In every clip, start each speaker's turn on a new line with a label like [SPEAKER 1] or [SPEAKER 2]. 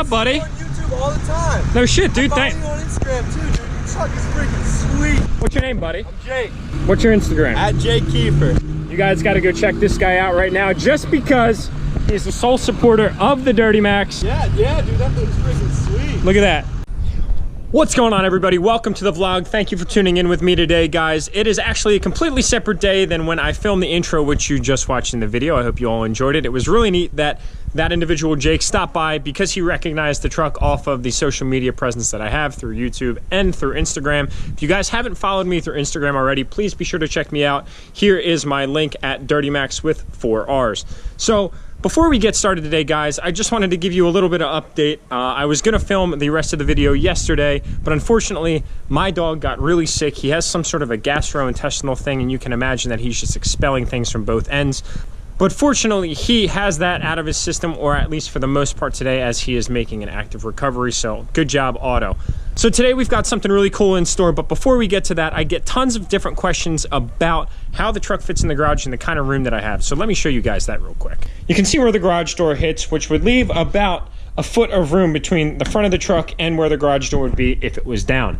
[SPEAKER 1] up, buddy?
[SPEAKER 2] I'm on YouTube all the time.
[SPEAKER 1] No shit, dude.
[SPEAKER 2] I follow you on Instagram too, dude. Your truck is freaking sweet.
[SPEAKER 1] What's your name, buddy?
[SPEAKER 2] I'm Jake.
[SPEAKER 1] What's your Instagram?
[SPEAKER 2] At Jake Kiefer.
[SPEAKER 1] You guys got to go check this guy out right now, just because he's the sole supporter of the Dirty Max.
[SPEAKER 2] Yeah, dude, that thing's freaking sweet.
[SPEAKER 1] Look at that. What's going on, everybody? Welcome to the vlog. Thank you for tuning in with me today, guys. It is actually a completely separate day than when I filmed the intro, which you just watched in the video. I hope you all enjoyed it. It was really neat that individual Jake stopped by because he recognized the truck off of the social media presence that I have through YouTube and through Instagram. If you guys haven't followed me through Instagram already, please be sure to check me out. Here is my link at Dirty Max with 4 R's. So before we get started today, guys, I just wanted to give you a little bit of update. I was gonna film the rest of the video yesterday, but unfortunately, my dog got really sick. He has some sort of a gastrointestinal thing, and you can imagine that he's just expelling things from both ends. But fortunately, he has that out of his system, or at least for the most part today, as he is making an active recovery. So good job, Otto. So today we've got something really cool in store, but before we get to that, I get tons of different questions about how the truck fits in the garage and the kind of room that I have. So let me show you guys that real quick. You can see where the garage door hits, which would leave about a foot of room between the front of the truck and where the garage door would be if it was down.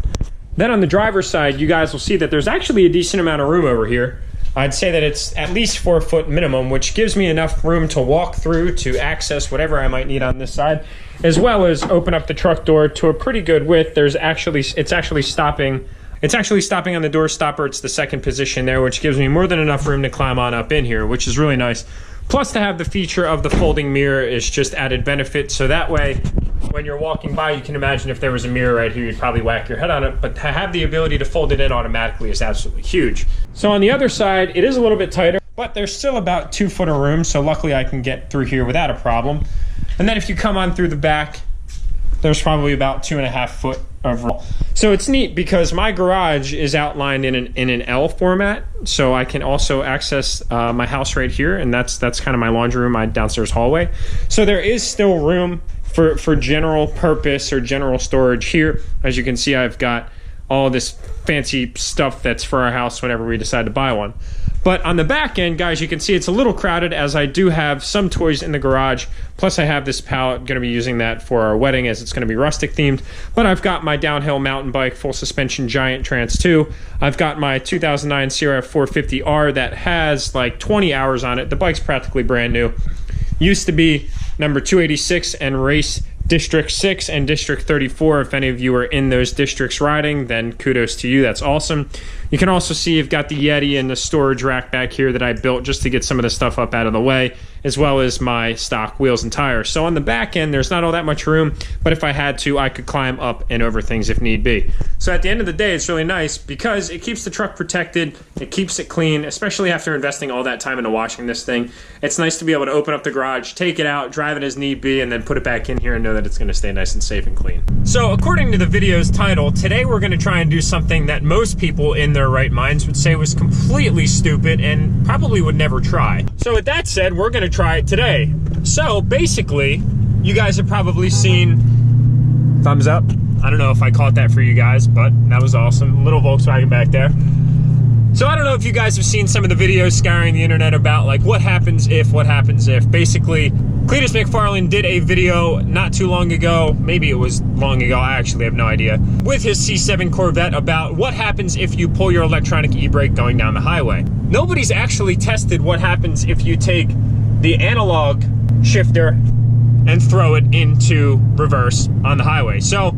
[SPEAKER 1] Then on the driver's side, you guys will see that there's actually a decent amount of room over here. I'd say that it's at least 4 foot minimum, which gives me enough room to walk through to access whatever I might need on this side, as well as open up the truck door to a pretty good width. It's actually stopping on the door stopper. It's the second position there, which gives me more than enough room to climb on up in here, which is really nice. Plus, to have the feature of the folding mirror is just added benefit, so that way when you're walking by, you can imagine if there was a mirror right here, you'd probably whack your head on it, but to have the ability to fold it in automatically is absolutely huge. So on the other side, it is a little bit tighter, but there's still about 2 foot of room, so luckily I can get through here without a problem. And then if you come on through the back, there's probably about 2.5 foot of room. So it's neat because my garage is outlined in an L format, so I can also access my house right here, and that's kind of my laundry room, my downstairs hallway. So there is still room for general purpose or general storage here. As you can see, I've got all this fancy stuff that's for our house whenever we decide to buy one. But on the back end, guys, you can see it's a little crowded as I do have some toys in the garage. Plus I have this pallet, going to be using that for our wedding as it's going to be rustic themed. But I've got my downhill mountain bike, full suspension Giant Trans 2. I've got my 2009 CRF 450R that has like 20 hours on it. The bike's practically brand new. Used to be number 286 and race District 6 and District 34. If any of you are in those districts riding, then kudos to you. That's awesome. You can also see you've got the Yeti and the storage rack back here that I built just to get some of the stuff up out of the way, as well as my stock wheels and tires. So on the back end, there's not all that much room, but if I had to, I could climb up and over things if need be. So at the end of the day, it's really nice because it keeps the truck protected, it keeps it clean, especially after investing all that time into washing this thing. It's nice to be able to open up the garage, take it out, drive it as need be, and then put it back in here and know that it's going to stay nice and safe and clean. So according to the video's title, today we're going to try and do something that most people in their right minds would say was completely stupid and probably would never try. So with that said, we're going to try it today. So basically, you guys have probably seen thumbs up. I don't know if I caught that for you guys, but that was awesome. Little Volkswagen back there. So I don't know if you guys have seen some of the videos scouring the internet about like what happens if. Basically, Cletus McFarland did a video not too long ago, maybe it was long ago, I actually have no idea, with his C7 Corvette about what happens if you pull your electronic e-brake going down the highway. Nobody's actually tested what happens if you take the analog shifter and throw it into reverse on the highway. So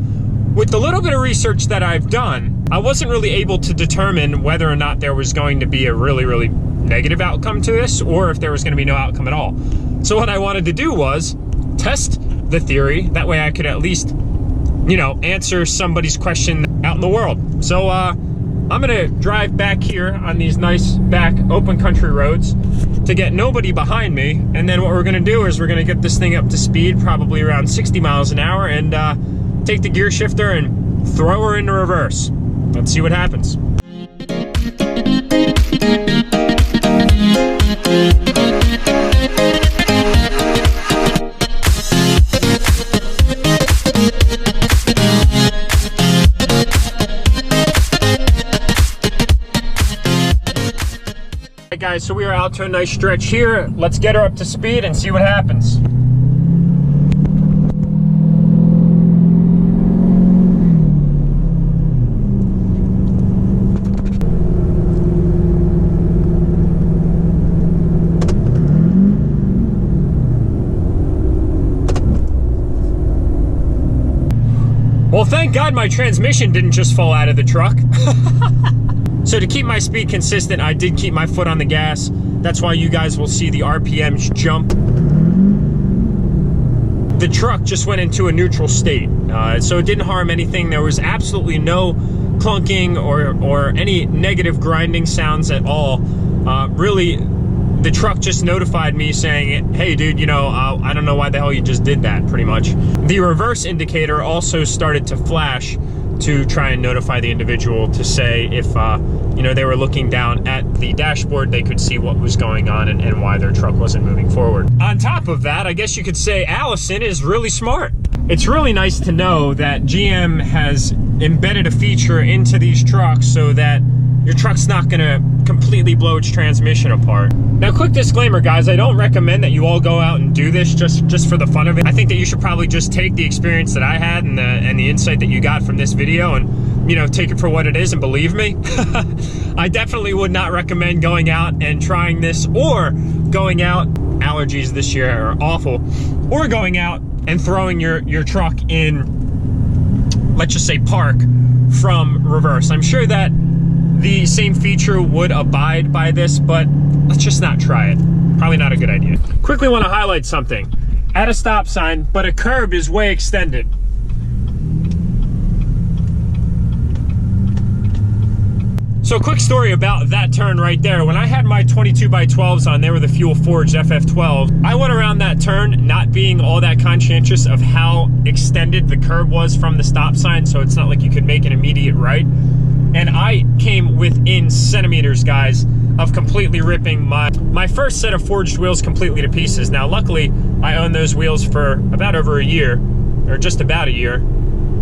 [SPEAKER 1] with the little bit of research that I've done, I wasn't really able to determine whether or not there was going to be a really negative outcome to this, or if there was going to be no outcome at all. So what I wanted to do was test the theory. That way I could at least, you know, answer somebody's question out in the world. So I'm gonna drive back here on these nice back open country roads to get nobody behind me, and then what we're gonna do is we're gonna get this thing up to speed, probably around 60 miles an hour, and take the gear shifter and throw her into reverse. Let's see what happens. Alright guys, so we are out to a nice stretch here. Let's get her up to speed and see what happens. God my transmission didn't just fall out of the truck. So to keep my speed consistent, I did keep my foot on the gas. That's why you guys will see the RPMs jump. The truck just went into a neutral state, so it didn't harm anything. There was absolutely no clunking or any negative grinding sounds at all. Really, the truck just notified me saying, hey dude, you know, I don't know why the hell you just did that, pretty much. The reverse indicator also started to flash to try and notify the individual to say if, you know, they were looking down at the dashboard, they could see what was going on and why their truck wasn't moving forward. On top of that, I guess you could say Allison is really smart. It's really nice to know that GM has embedded a feature into these trucks so that your truck's not gonna completely blow its transmission apart. Now, quick disclaimer, guys, I don't recommend that you all go out and do this just for the fun of it. I think that you should probably just take the experience that I had and the insight that you got from this video and, you know, take it for what it is and believe me. I definitely would not recommend going out and trying this or going out, allergies this year are awful, or going out and throwing your truck in, let's just say park, from reverse. I'm sure that the same feature would abide by this, but let's just not try it. Probably not a good idea. Quickly want to highlight something. At a stop sign, but a curb is way extended. So quick story about that turn right there. When I had my 22x12s on, they were the Fuel Forged FF12. I went around that turn not being all that conscientious of how extended the curb was from the stop sign, so it's not like you could make an immediate right. And I came within centimeters, guys, of completely ripping my first set of forged wheels completely to pieces. Now, luckily, I owned those wheels for about over a year, or just about a year,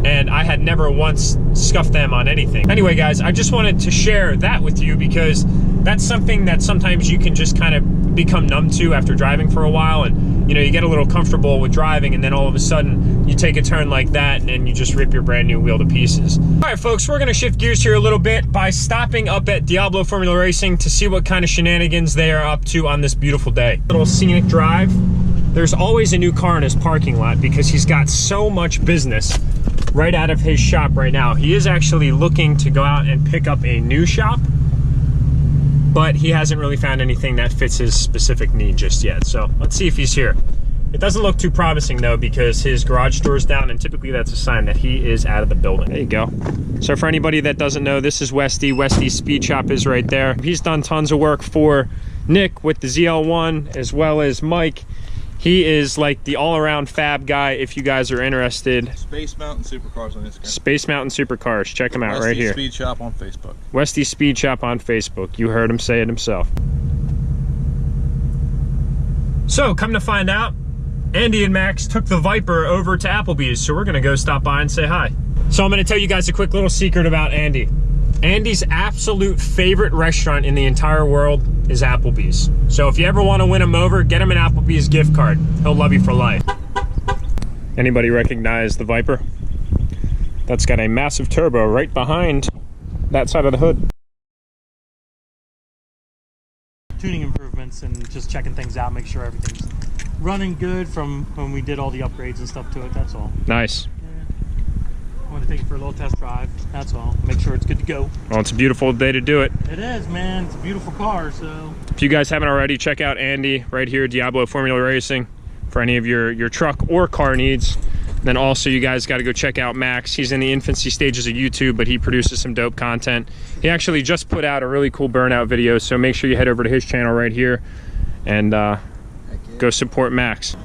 [SPEAKER 1] and I had never once scuffed them on anything. Anyway, guys, I just wanted to share that with you because that's something that sometimes you can just kind of become numb to after driving for a while, and you know, you get a little comfortable with driving, and then all of a sudden you take a turn like that and you just rip your brand new wheel to pieces. All right, folks, we're gonna shift gears here a little bit by stopping up at Diablo Formula Racing to see what kind of shenanigans they are up to on this beautiful day. Little scenic drive. There's always a new car in his parking lot because he's got so much business right out of his shop right now. He is actually looking to go out and pick up a new shop, but he hasn't really found anything that fits his specific need just yet. So let's see if he's here. It doesn't look too promising though, because his garage door's down, and typically that's a sign that he is out of the building. There you go. So for anybody that doesn't know, this is Westy. Westy's Speed Shop is right there. He's done tons of work for Nick with the ZL1, as well as Mike. He is like the all-around fab guy if you guys are interested.
[SPEAKER 3] Space Mountain Supercars on Instagram.
[SPEAKER 1] Space Mountain Supercars. Check him out right here.
[SPEAKER 3] Westy Speed Shop on Facebook.
[SPEAKER 1] Westy Speed Shop on Facebook. You heard him say it himself. So, come to find out, Andy and Max took the Viper over to Applebee's, so we're gonna go stop by and say hi. So I'm gonna tell you guys a quick little secret about Andy. Andy's absolute favorite restaurant in the entire world is Applebee's. So if you ever want to win him over, get him an Applebee's gift card. He'll love you for life. Anybody recognize the Viper? That's got a massive turbo right behind that side of the hood.
[SPEAKER 4] Tuning improvements and just checking things out, make sure everything's running good from when we did all the upgrades and stuff to it, that's all.
[SPEAKER 1] Nice.
[SPEAKER 4] I want to take it for a little test drive, that's all. Make sure it's good to go.
[SPEAKER 1] Well, it's a beautiful day to do it.
[SPEAKER 4] It is, man. It's a beautiful car, so.
[SPEAKER 1] If you guys haven't already, check out Andy right here, Diablo Formula Racing, for any of your truck or car needs. And then also you guys got to go check out Max. He's in the infancy stages of YouTube, but he produces some dope content. He actually just put out a really cool burnout video, so make sure you head over to his channel right here and go support Max.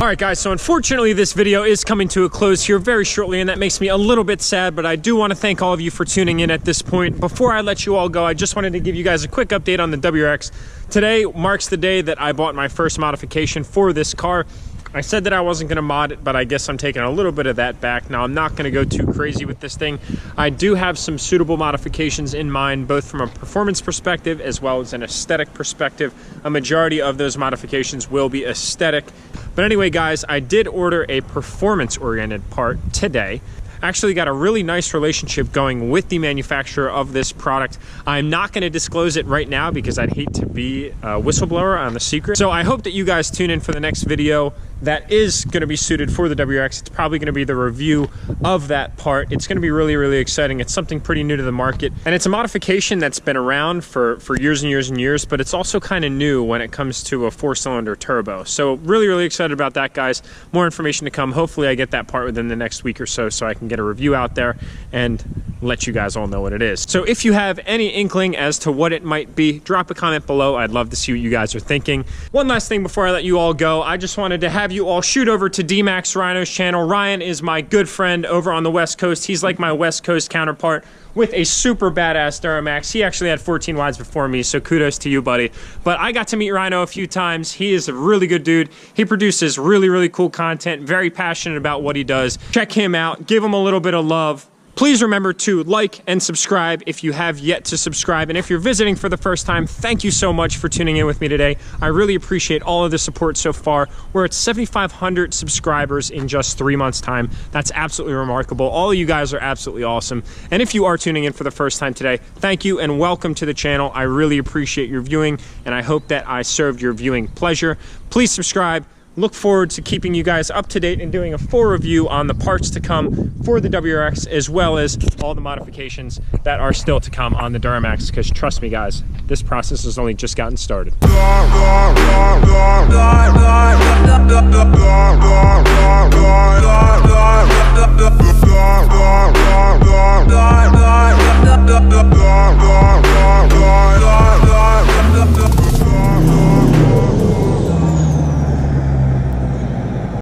[SPEAKER 1] Alright guys, so unfortunately this video is coming to a close here very shortly, and that makes me a little bit sad, but I do want to thank all of you for tuning in at this point. Before I let you all go, I just wanted to give you guys a quick update on the WRX. Today marks the day that I bought my first modification for this car. I said that I wasn't going to mod it, but I guess I'm taking a little bit of that back. Now, I'm not going to go too crazy with this thing. I do have some suitable modifications in mind, both from a performance perspective as well as an aesthetic perspective. A majority of those modifications will be aesthetic. But anyway, guys, I did order a performance-oriented part today. Actually got a really nice relationship going with the manufacturer of this product. I'm not going to disclose it right now because I'd hate to be a whistleblower on the secret. So I hope that you guys tune in for the next video that is going to be suited for the WRX. It's probably going to be the review of that part. It's going to be really, really exciting. It's something pretty new to the market, and it's a modification that's been around for years and years and years, but it's also kind of new when it comes to a 4-cylinder turbo. So really, really excited about that, guys. More information to come. Hopefully I get that part within the next week or so I can get a review out there and let you guys all know what it is. So if you have any inkling as to what it might be, drop a comment below. I'd love to see what you guys are thinking. One last thing before I let you all go, I just wanted to have you all shoot over to D-Max Rhino's channel. Ryan is my good friend over on the West Coast. He's like my West Coast counterpart with a super badass Duramax. He actually had 14 wides before me, so kudos to you, buddy. But I got to meet Rhino a few times. He is a really good dude. He produces really, really cool content, very passionate about what he does. Check him out. Give him a little bit of love. Please remember to like and subscribe if you have yet to subscribe. And if you're visiting for the first time, thank you so much for tuning in with me today. I really appreciate all of the support so far. We're at 7,500 subscribers in just 3 months' time. That's absolutely remarkable. All of you guys are absolutely awesome. And if you are tuning in for the first time today, thank you and welcome to the channel. I really appreciate your viewing, and I hope that I served your viewing pleasure. Please subscribe. Look forward to keeping you guys up to date and doing a full review on the parts to come for the WRX, as well as all the modifications that are still to come on the Duramax, because trust me, guys, this process has only just gotten started.